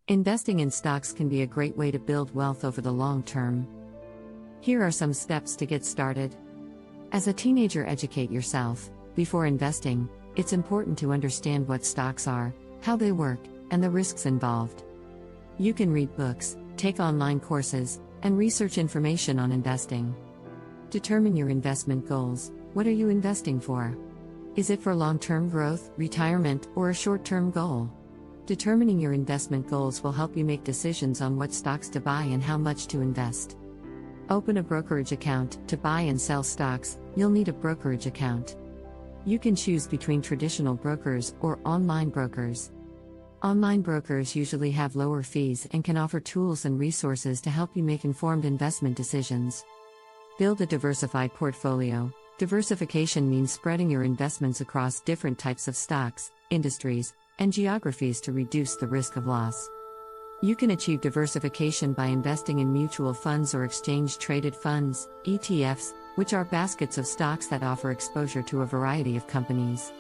Investing in stocks can be a great way to build wealth over the long term. Here are some steps to get started. As a teenager, educate yourself. Before investing, it's important to understand what stocks are, how they work, and the risks involved. You can read books, take online courses, and research information on investing. Determine your investment goals. What are you investing for? Is it for long-term growth, retirement, or a short-term goal? Determining your investment goals will help you make decisions on what stocks to buy and how much to invest. Open a brokerage account. To buy and sell stocks, you'll need a brokerage account. You can choose between traditional brokers or online brokers. Online brokers usually have lower fees and can offer tools and resources to help you make informed investment decisions. Build a diversified portfolio. Diversification means spreading your investments across different types of stocks, industries, and geographies to reduce the risk of loss. You can achieve diversification by investing in mutual funds or exchange-traded funds, ETFs, which are baskets of stocks that offer exposure to a variety of companies.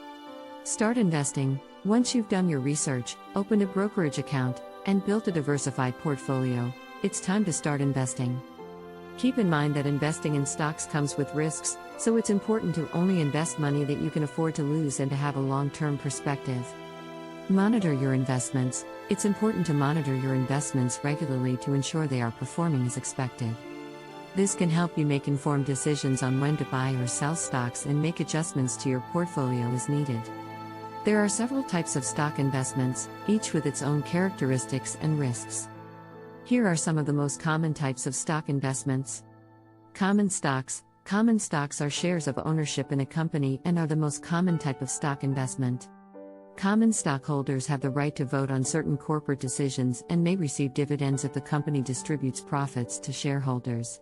Start investing. Once you've done your research, opened a brokerage account, and built a diversified portfolio, it's time to start investing. Keep in mind that investing in stocks comes with risks, so it's important to only invest money that you can afford to lose and to have a long-term perspective. Monitor your investments. It's important to monitor your investments regularly to ensure they are performing as expected. This can help you make informed decisions on when to buy or sell stocks and make adjustments to your portfolio as needed. There are several types of stock investments, each with its own characteristics and risks. Here are some of the most common types of stock investments. Common stocks. Common stocks are shares of ownership in a company and are the most common type of stock investment. Common stockholders have the right to vote on certain corporate decisions and may receive dividends if the company distributes profits to shareholders.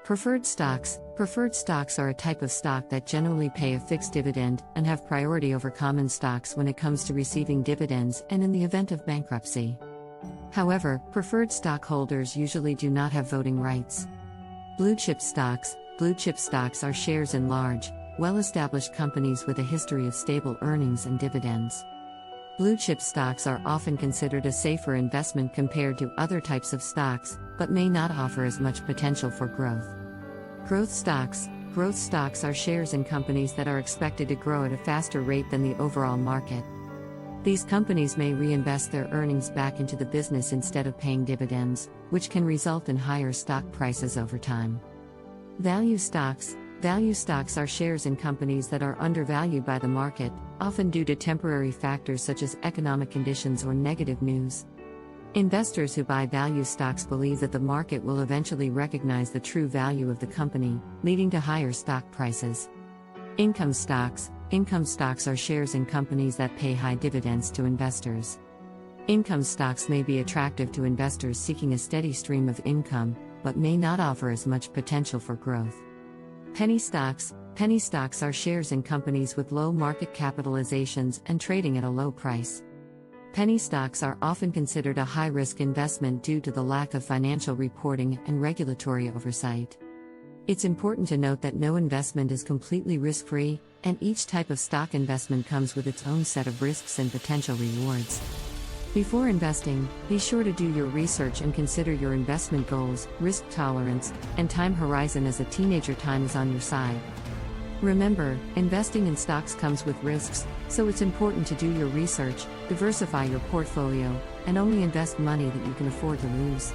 Preferred stocks. Preferred stocks are a type of stock that generally pay a fixed dividend and have priority over common stocks when it comes to receiving dividends and in the event of bankruptcy. However, preferred stockholders usually do not have voting rights. Blue chip stocks. Blue chip stocks are shares in large, well-established companies with a history of stable earnings and dividends. Blue chip stocks are often considered a safer investment compared to other types of stocks, but may not offer as much potential for growth. Growth stocks. Growth stocks are shares in companies that are expected to grow at a faster rate than the overall market. These companies may reinvest their earnings back into the business instead of paying dividends, which can result in higher stock prices over time. Value stocks. Value stocks are shares in companies that are undervalued by the market, often due to temporary factors such as economic conditions or negative news. Investors who buy value stocks believe that the market will eventually recognize the true value of the company, leading to higher stock prices. Income stocks. Income stocks are shares in companies that pay high dividends to investors. Income stocks may be attractive to investors seeking a steady stream of income, but may not offer as much potential for growth. Penny stocks. Penny stocks are shares in companies with low market capitalizations and trading at a low price. Penny stocks are often considered a high-risk investment due to the lack of financial reporting and regulatory oversight. It's important to note that no investment is completely risk-free, and each type of stock investment comes with its own set of risks and potential rewards. Before investing, be sure to do your research and consider your investment goals, risk tolerance, and time horizon. As a teenager, time is on your side. Remember, investing in stocks comes with risks, so it's important to do your research, diversify your portfolio, and only invest money that you can afford to lose.